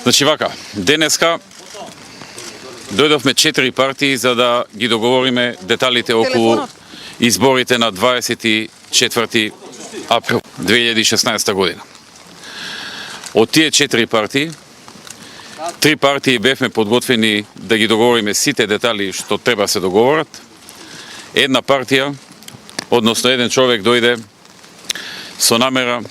Значи вака, денеска дојдовме 4 партии за да ги договориме деталите околу изборите на 24 април 2016 година. Од тие 4 партии, 3 партии бевме подготвени да ги договориме сите детали што треба се договорат. Една партија, односно еден човек дојде со намера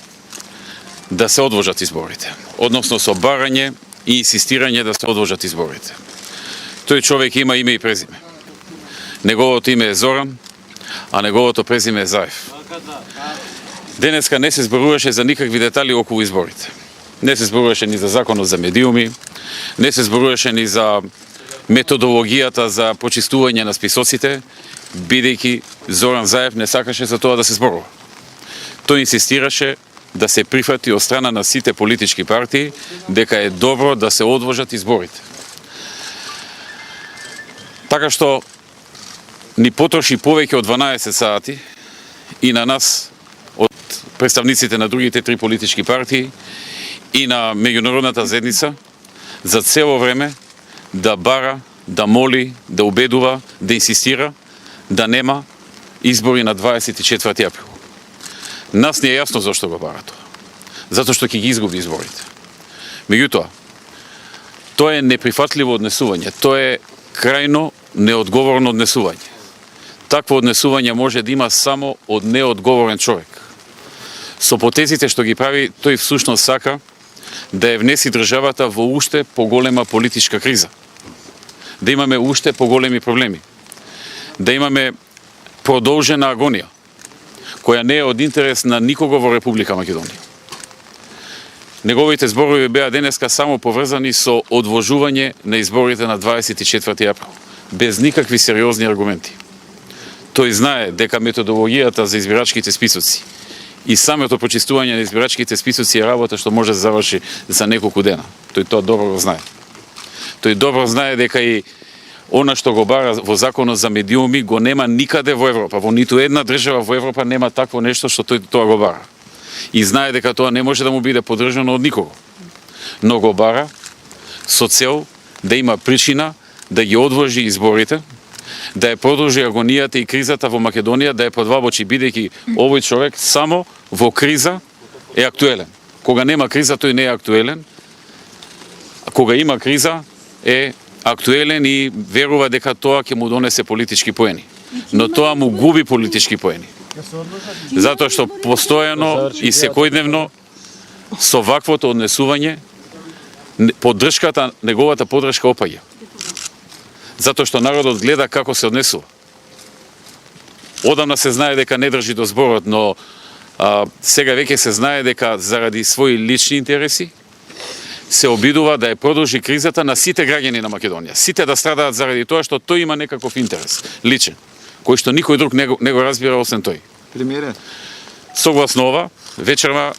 да се одложат изборите, односно со барање и инсистирање да се одложат изборите. Тој човек има име и презиме. Неговото име е Зоран, а неговото презиме е Заев. Денеска не се зборуваше за никакви детали околу изборите. Не се зборуваше ни за законот за медиуми, не се зборуваше ни за методологијата за почистување на списоците, бидејќи Зоран Заев не сакаше за тоа да се зборува. Тој инсистираше да се прифати од страна на сите политички партии дека е добро да се одложат изборите. Така што ни потроши повеќе од 12 сати и на нас од представниците на другите 3 политички партии и на меѓународната заедница за цело време да бара, да моли, да убедува, да инсистира да нема избори на 24 април. Нас не е јасно зашто го бара тоа. Затоа што ќе ги изгуби изборите. Меѓутоа, тоа е неприфатливо однесување. Тоа е крајно неодговорно однесување. Такво однесување може да има само од неодговорен човек. Со потезите што ги прави, тој всушност сака да ја внеси државата во уште поголема политичка криза. Да имаме уште поголеми проблеми. Да имаме продолжена агонија, која не е од интерес на никого во Република Македонија. Неговите зборови беа денеска само поврзани со одложување на изборите на 24 април, без никакви сериозни аргументи. Тој знае дека методологијата за избирачките списоци и самото почистување на избирачките списоци е работа што може да заврши за неколку дена. Тој тоа добро го знае. Тој добро знае дека и она што го бара во законот за медиуми го нема никаде во Европа. Во ниту една држава во Европа нема такво нешто што тој тоа го бара. И знае дека тоа не може да му биде поддржано од никого. Но го бара со цел да има причина да ги одложи изборите, да ја продолжи агонијата и кризата во Македонија, да ја подвабочи, бидејќи овој човек само во криза е актуелен. Кога нема криза, тој не е актуелен. А кога има криза, е актуелен и верува дека тоа ќе му донесе политички поени. Но тоа му губи политички поени. Затоа што постојано и секојдневно со ваквото однесување поддршката, неговата поддршка опаѓа. Затоа што народот гледа како се однесува. Одамна се знае дека не држи до зборот, но сега веќе се знае дека заради своји лични интереси се обидува да ја продолжи кризата на сите граѓани на Македонија. Сите да страдаат заради тоа што тој има некаков интерес, личен, кој што никој друг не го разбира освен тој. Премиере. Согласно ова, вечерва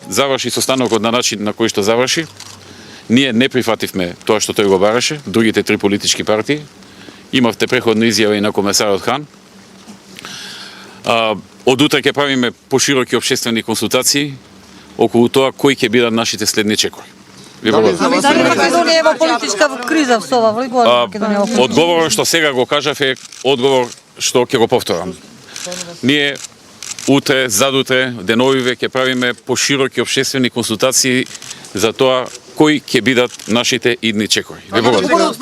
заврши состанокот на начин на кој што заврши. Ние не прифативме тоа што тој го бараше, другите 3 политички партии. Имавте преходна изјава и на комесарот Хан. Од утре ќе правиме пошироки општествени консултации околу тоа кои ќе бидат нашите следни чекори. Дали Македонија е во политичка криза со ова влегува Македонија во политичка? Одговорот што сега го кажав е одговор што ќе го повторам. Ние утре, задутре, деновиве ќе правиме пошироки општествени консултации за тоа кои ќе бидат нашите идни чекори. Ви благодарам.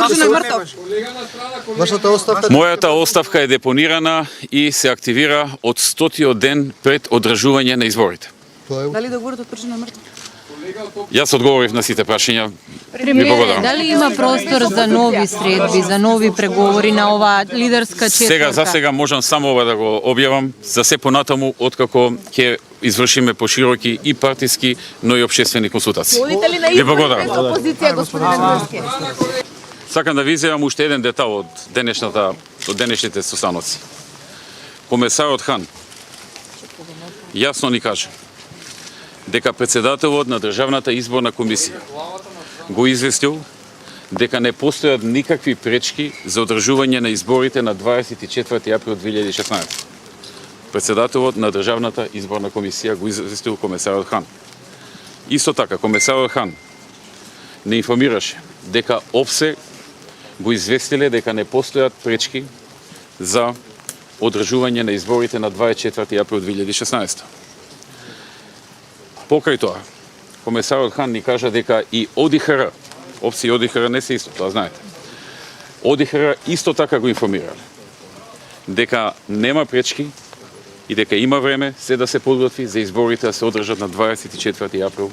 Мојата оставка е депонирана и се активира од 100-тиот ден пред одржување на изборите. Дали договорот утврден е мртов? Јас одговорив на сите прашања. Премиере, дали има простор за нови средби, за нови преговори на оваа лидерска четворка? За сега можам само ова да го објавам. За се понатаму, откако ќе извршиме пошироки и партиски, но и општествени консултации. Водите ли на избори без опозиција, господин Медведски? Сакам да ви изјавам уште еден детал од денешните состаноци. Комесарот Хан јасно ни каже дека председателот на Државната изборна комисија го известил дека не постојат никакви пречки за одржување на изборите на 24 април 2016. Председателот на Државната изборна комисија го известил комесарот Хан. Исто така, комесарот Хан не информираше дека ОПСЕ го известиле дека не постојат пречки за одржување на изборите на 24 април 2016. Покрај тоа, комесарот Хан ни кажа дека и ОДИХР, ОПСЕ и ОДИХР не се исто, тоа знаете. ОДИХР исто така го информирале дека нема пречки и дека има време се да се подготви за изборите да се одржат на 24 април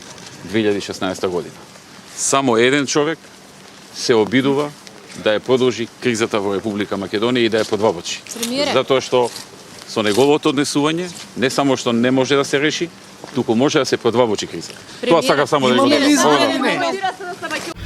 2016 година. Само еден човек се обидува да ја продолжи кризата во Република Македонија и да ја подвабочи. Затоа што со неговото однесување не само што не може да се реши, туку може да се подвабочи кризата. Тоа сака само да ви го кажам.